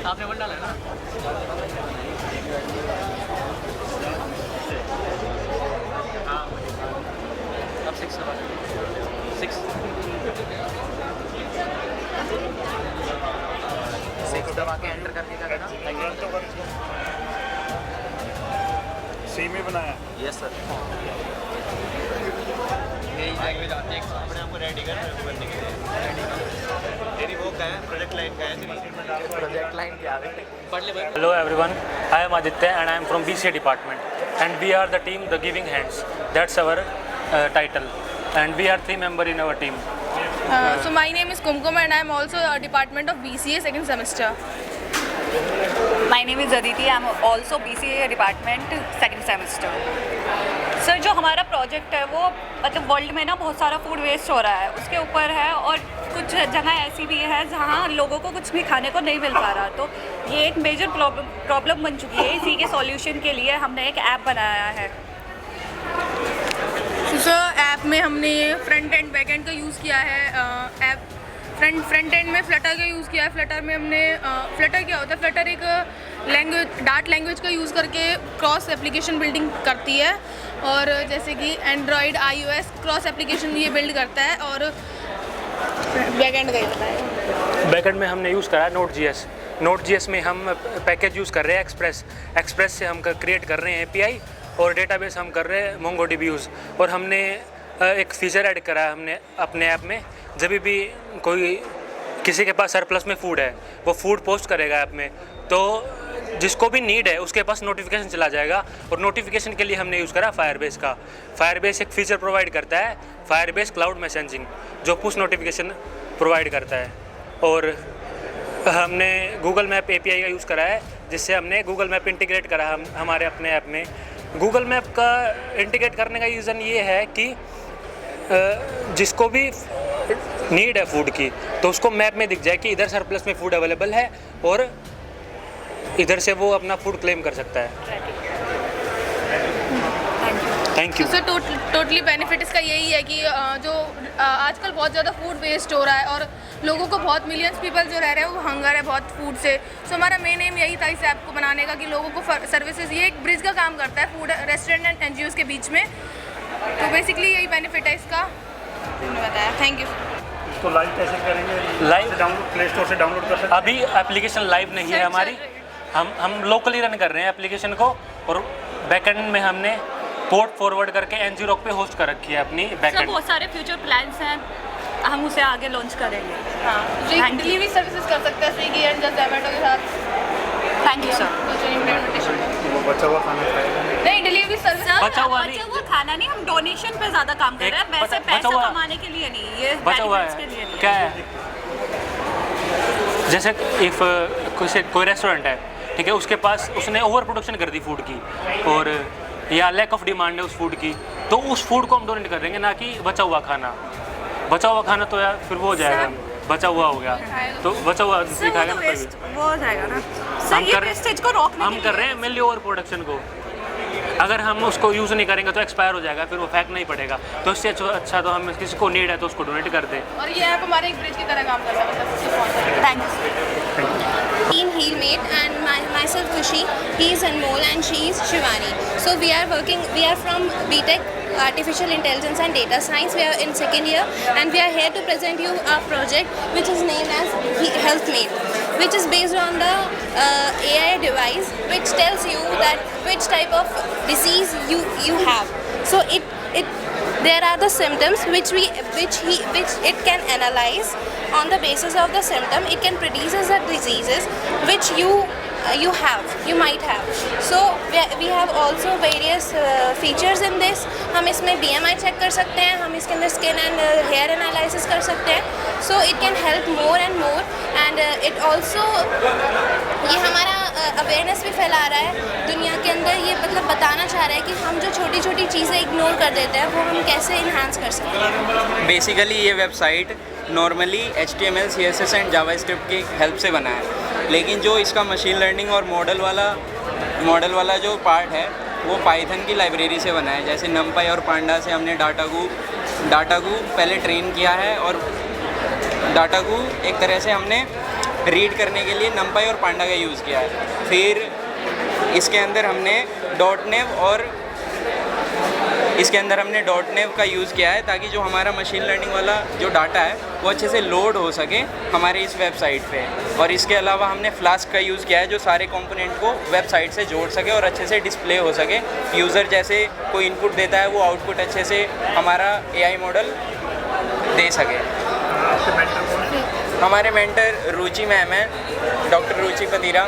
आपने वन डाला है ना? हाँ अब 6 दबा 6 दबा के एंटर करके क्या करना? सेम ही बनाया। Yes sir. यही लैंग्वेज आती है अपने आप को रेडी करने के लिए। तेरी वो क्या है प्रोजेक्ट लाइन का है? प्रोजेक्ट लाइन क्या है? पढ़ ले भाई। Hello everyone, I am Aditya and I am from BCA department and we are the team The Giving Hands. That's our title and we are 3 members in our team. So my name is Kumkum and I am also a department of BCA second semester. My name is Aditi, I am also BCA department second semester. Sir जो हमारा project है वो मतलब world में ना बहुत सारा food waste हो रहा है उसके ऊपर है और कुछ जगह ऐसी भी है जहाँ लोगों को कुछ भी खाने को नहीं मिल पा रहा, तो ये एक मेजर प्रॉब्लम बन चुकी है। इसी के सॉल्यूशन के लिए हमने एक ऐप बनाया है। सर ऐप में हमने फ्रंट एंड बैक एंड का यूज़ किया है। ऐप फ्रंट एंड में फ्लटर का यूज़ किया है। फ्लटर में हमने फ्लटर क्या होता है, फ्लटर एक डार्ट लैंग्वेज का यूज़ करके क्रॉस एप्लीकेशन बिल्डिंग करती है और जैसे कि एंड्रॉयड iOS क्रॉस एप्लीकेशन ये बिल्ड करता है। और बैकएंड का ही बताया। बैकएंड में हमने यूज़ करा Node.js में हम पैकेज यूज़ कर रहे हैं एक्सप्रेस से हम क्रिएट कर रहे हैं API और डेटाबेस हम कर रहे हैं MongoDB यूज़। और हमने एक फीचर ऐड करा है हमने अपने ऐप में, जब भी कोई किसी के पास सरप्लस में फूड है वो फूड पोस्ट करेगा ऐप में, तो जिसको भी नीड है उसके पास नोटिफिकेशन चला जाएगा। और नोटिफिकेशन के लिए हमने यूज़ करा फायरबेस का। फायरबेस एक फीचर प्रोवाइड करता है, फायरबेस क्लाउड मैसेजिंग, जो पुश नोटिफिकेशन प्रोवाइड करता है। और हमने गूगल मैप API का यूज़ करा है, जिससे हमने गूगल मैप इंटीग्रेट करा हमारे अपने ऐप में। गूगल मैप का इंटीग्रेट करने का रीज़न ये है कि जिसको भी नीड है फूड की तो उसको मैप में दिख जाए कि इधर सरप्लस में फूड अवेलेबल है और इधर से वो अपना फूड क्लेम कर सकता है। Thank you. Sir totally benefit इसका यही है कि जो आजकल बहुत ज़्यादा फूड वेस्ट हो रहा है और लोगों को बहुत मिलियंस पीपल जो रह रहे हैं वो हंगर है बहुत फूड से। सो हमारा मेन एम यही था इस ऐप को बनाने का कि लोगों को सर्विसेज, ये एक ब्रिज का काम करता है फूड रेस्टोरेंट एंड NGOs के बीच में। तो बेसिकली यही बेनिफिट है इसका, तुमने बताया। Thank you. इसको लाइव कैसे करेंगे? लाइव डाउनलोड प्ले स्टोर से डाउनलोड कर सकते हैं? अभी एप्लीकेशन लाइव नहीं है हमारी, हम लोकली रन कर रहे हैं एप्लीकेशन को और बैकएंड में हमने पोर्ट फॉरवर्ड करके ngrok पे होस्ट कर रखी है अपनी बैकएंड। बहुत सारे फ्यूचर प्लान्स हैं, हम उसे आगे लॉन्च करेंगे। हाँ, डिलीवरी सर्विसेज कर सकते हैं स्विगी एंड जोमेटो के साथ। Thank you sir. वो बचा हुआ खाना खाएगा नहीं, डिलीवरी सर्विस बचा हुआ खाना नहीं, हम डोनेशन पे ज़्यादा काम कर रहे हैं, वैसे पैसा कमाने के लिए नहीं, ये बचा हुआ benefits के लिए है नहीं क्या है। जैसे इफ कोई रेस्टोरेंट है, ठीक है, उसके पास उसने ओवर प्रोडक्शन कर दी फूड की और या लैक ऑफ डिमांड है उस फूड की, तो उस फूड को हम डोनेट कर देंगे, ना कि बचा हुआ खाना। बचा हुआ खाना तो यार फिर वो हो जाएगा, बचा हुआ हो गया तो बचा हुआ खाएगा वो हो जाएगा ना सर। ये वेस्टेज को रोकने हम कर रहे हैं मेनली ओवर प्रोडक्शन को। अगर हम उसको यूज़ नहीं करेंगे तो एक्सपायर हो जाएगा, फिर वो फेंक नहीं पड़ेगा। तो इससे अच्छा तो हम किसी को नीड है तो उसको डोनेट कर दें। और ये ऐप हमारे एक ब्रिज की तरह काम कर रहा है, मतलब thank you. Team Healmate and myself Kushi, he is Anmol and she is Shivani. So we are from BTech Artificial Intelligence and Data Science. We are in second year and we are here to present you our project which is named as Healthmate, which is based on the AI device which tells you that which type of disease you have. So there are the symptoms which it can analyze. On the basis of the symptom, it can predict the diseases which you might have. So we have also various features in this. हम इसमें BMI check कर सकते हैं, हम इसके अंदर skin and hair analysis कर सकते हैं। So it can help more and more and it also ये हमारा अवेयरनेस भी फैला रहा है दुनिया के अंदर। ये मतलब बताना चाह रहा है कि हम जो छोटी छोटी चीज़ें इग्नोर कर देते हैं वो हम कैसे इन्हांस कर सकते हैं। बेसिकली ये website normally HTML, CSS and JavaScript की हेल्प से बना है, लेकिन जो इसका मशीन लर्निंग और मॉडल वाला जो पार्ट है वो पाइथन की लाइब्रेरी से बना है। जैसे numpy और पांडा से हमने डाटागू पहले ट्रेन किया है और डाटागू एक तरह से हमने रीड करने के लिए numpy और पांडा का यूज़ किया है। फिर इसके अंदर हमने डॉट नेव का यूज़ किया है ताकि जो हमारा मशीन लर्निंग वाला जो डाटा है वो अच्छे से लोड हो सके हमारे इस वेबसाइट पे। और इसके अलावा हमने फ्लास्क का यूज़ किया है जो सारे कंपोनेंट को वेबसाइट से जोड़ सके और अच्छे से डिस्प्ले हो सके। यूज़र जैसे कोई इनपुट देता है वो आउटपुट अच्छे से हमारा AI मॉडल दे सके। आपके मेंटर कौन है? हमारे मेंटर रुचि मैम है, डॉक्टर रुचि पतीरा।